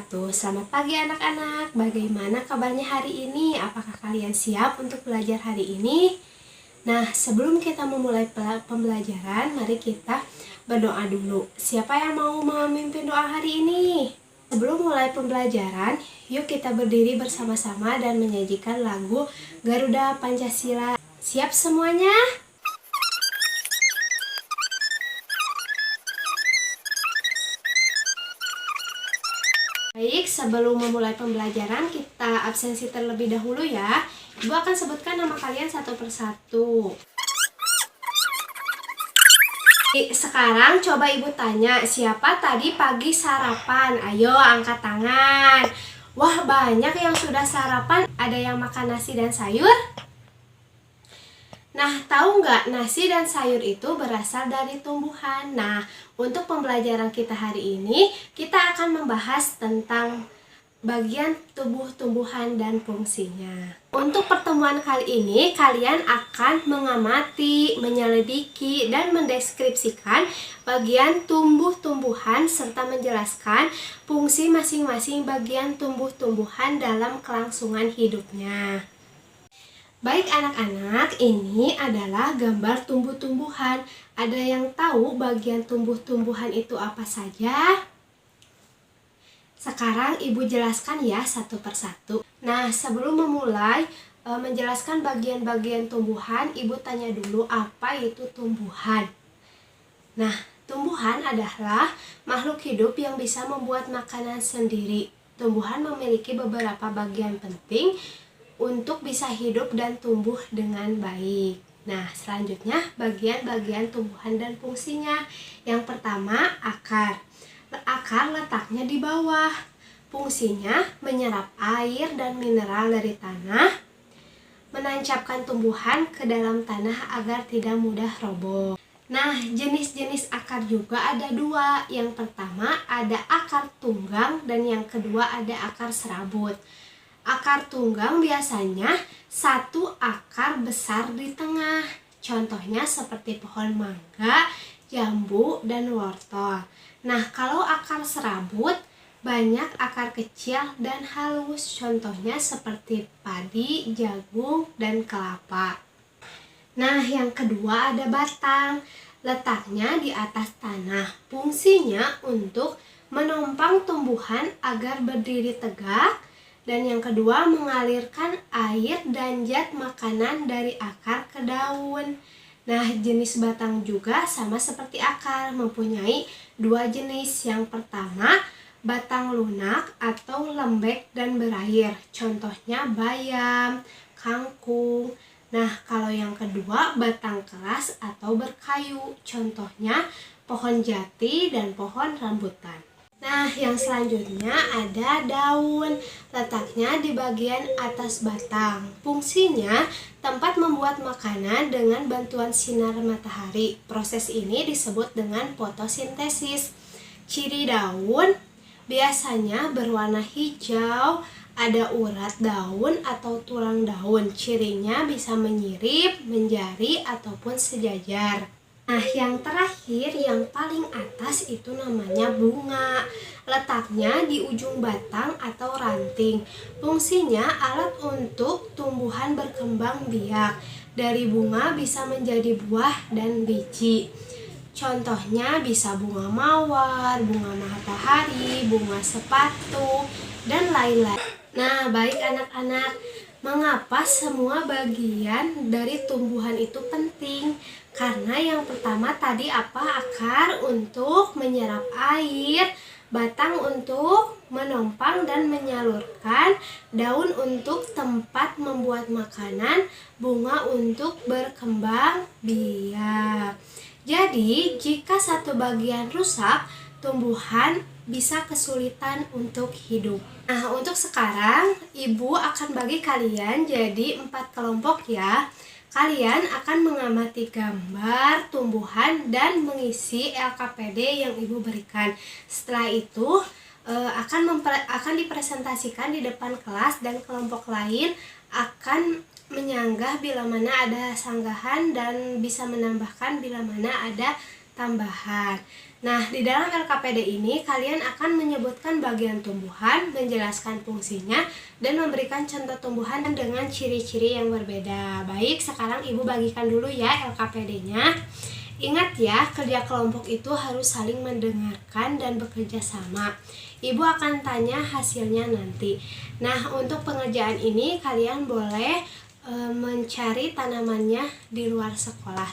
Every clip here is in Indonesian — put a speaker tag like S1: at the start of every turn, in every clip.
S1: wabarakatuh. Selamat pagi anak-anak. Bagaimana kabarnya hari ini? Apakah kalian siap untuk belajar hari ini? Nah, sebelum kita memulai pembelajaran, mari kita berdoa dulu. Siapa yang mau memimpin doa hari ini? Sebelum mulai pembelajaran, yuk kita berdiri bersama-sama dan menyajikan lagu Garuda Pancasila. Siap semuanya? Baik, sebelum memulai pembelajaran, kita absensi terlebih dahulu ya. Ibu akan sebutkan nama kalian satu persatu. Sekarang coba ibu tanya, siapa tadi pagi sarapan? Ayo angkat tangan. Wah, banyak yang sudah sarapan. Ada yang makan nasi dan sayur? Nah, tahu nggak, nasi dan sayur itu berasal dari tumbuhan. Nah, untuk pembelajaran kita hari ini, kita akan membahas tentang bagian tubuh tumbuhan dan fungsinya. Untuk pertemuan kali ini, kalian akan mengamati, menyelidiki, dan mendeskripsikan bagian tumbuh-tumbuhan serta menjelaskan fungsi masing-masing bagian tumbuh-tumbuhan dalam kelangsungan hidupnya. Baik anak-anak, ini adalah gambar tumbuh-tumbuhan. Ada yang tahu bagian tumbuh-tumbuhan itu apa saja? Sekarang ibu jelaskan ya satu persatu. Nah, sebelum memulai menjelaskan bagian-bagian tumbuhan, ibu tanya dulu apa itu tumbuhan. Nah, tumbuhan adalah makhluk hidup yang bisa membuat makanan sendiri. Tumbuhan memiliki beberapa bagian penting untuk bisa hidup dan tumbuh dengan baik. Nah, selanjutnya bagian-bagian tumbuhan dan fungsinya. Yang pertama, akar. Akar letaknya di bawah. Fungsinya menyerap air dan mineral dari tanah, menancapkan tumbuhan ke dalam tanah agar tidak mudah roboh. Nah, jenis-jenis akar juga ada dua. Yang pertama ada akar tunggang dan yang kedua ada akar serabut. Akar tunggang biasanya satu akar besar di tengah. Contohnya seperti pohon mangga, jambu, dan wortel. Nah, kalau akar serabut banyak akar kecil dan halus. Contohnya seperti padi, jagung, dan kelapa. Nah, yang kedua ada batang. Letaknya di atas tanah. Fungsinya untuk menopang tumbuhan agar berdiri tegak. Dan yang kedua, mengalirkan air dan zat makanan dari akar ke daun. Nah, jenis batang juga sama seperti akar, mempunyai dua jenis. Yang pertama, batang lunak atau lembek dan berair. Contohnya bayam, kangkung. Nah, kalau yang kedua, batang keras atau berkayu. Contohnya pohon jati dan pohon rambutan. Nah, yang selanjutnya ada daun. Letaknya di bagian atas batang. Fungsinya tempat membuat makanan dengan bantuan sinar matahari. Proses ini disebut dengan fotosintesis. Ciri daun biasanya berwarna hijau, ada urat daun atau tulang daun. Cirinya bisa menyirip, menjari, ataupun sejajar. Nah, yang terakhir, yang paling atas itu namanya bunga. Letaknya di ujung batang atau ranting. Fungsinya alat untuk tumbuhan berkembang biak. Dari bunga bisa menjadi buah dan biji. Contohnya bisa bunga mawar, bunga matahari, bunga sepatu, dan lain-lain. Nah, baik anak-anak, mengapa semua bagian dari tumbuhan itu penting? Karena yang pertama tadi apa? Akar untuk menyerap air, batang untuk menopang dan menyalurkan, daun untuk tempat membuat makanan, bunga untuk berkembang biak. Jadi, jika satu bagian rusak, tumbuhan bisa kesulitan untuk hidup. Nah, untuk sekarang, ibu akan bagi kalian jadi 4 kelompok ya. Kalian akan mengamati gambar tumbuhan dan mengisi LKPD yang ibu berikan. Setelah itu akan dipresentasikan di depan kelas dan kelompok lain akan menyanggah bila mana ada sanggahan dan bisa menambahkan bila mana ada tambahan. Nah, di dalam LKPD ini kalian akan menyebutkan bagian tumbuhan, menjelaskan fungsinya, dan memberikan contoh tumbuhan dengan ciri-ciri yang berbeda. Baik, sekarang Ibu bagikan dulu ya LKPD-nya. Ingat ya, kerja kelompok itu harus saling mendengarkan dan bekerja sama. Ibu akan tanya hasilnya nanti. Nah, untuk pengerjaan ini kalian boleh mencari tanamannya di luar sekolah.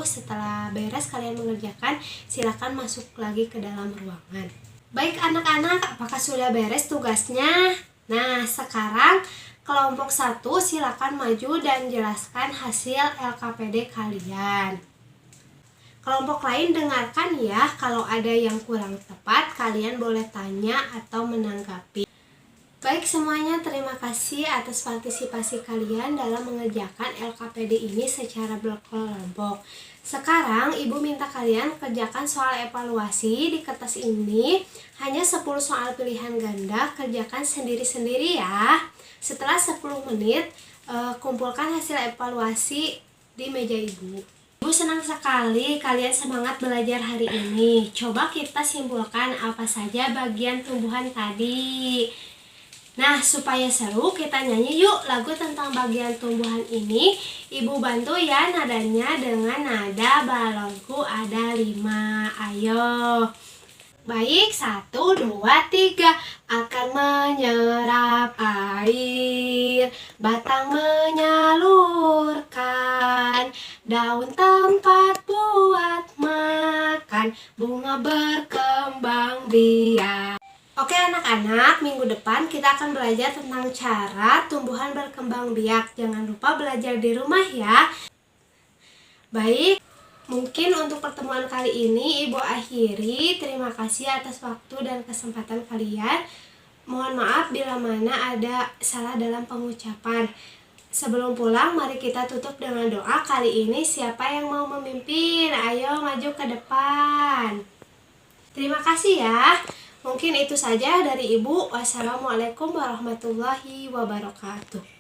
S1: Setelah beres kalian mengerjakan, silakan masuk lagi ke dalam ruangan. Baik anak-anak, apakah sudah beres tugasnya? Nah, sekarang kelompok 1 silakan maju dan jelaskan hasil LKPD kalian. Kelompok lain dengarkan ya, kalau ada yang kurang tepat kalian boleh tanya atau menanggapi. Baik semuanya, terima kasih atas partisipasi kalian dalam mengerjakan LKPD ini secara berkelompok. Sekarang Ibu minta kalian kerjakan soal evaluasi di kertas ini. Hanya 10 soal pilihan ganda, kerjakan sendiri-sendiri ya. Setelah 10 menit, kumpulkan hasil evaluasi di meja Ibu. Ibu senang sekali kalian semangat belajar hari ini. Coba kita simpulkan apa saja bagian tumbuhan tadi. Nah, supaya seru kita nyanyi yuk lagu tentang bagian tumbuhan ini. Ibu bantu ya nadanya dengan nada balonku ada 5. Ayo. Baik, 1, 2, 3. Akan menyerap air, batang menyalurkan, daun tempat buat makan, bunga berkembang biak. Oke anak-anak, minggu depan kita akan belajar tentang cara tumbuhan berkembang biak. Jangan lupa belajar di rumah ya. Baik, mungkin untuk pertemuan kali ini Ibu akhiri. Terima kasih atas waktu dan kesempatan kalian. Mohon maaf bila mana ada salah dalam pengucapan. Sebelum pulang, mari kita tutup dengan doa. Kali ini siapa yang mau memimpin? Ayo maju ke depan. Terima kasih ya. Mungkin itu saja dari Ibu. Wassalamualaikum warahmatullahi wabarakatuh.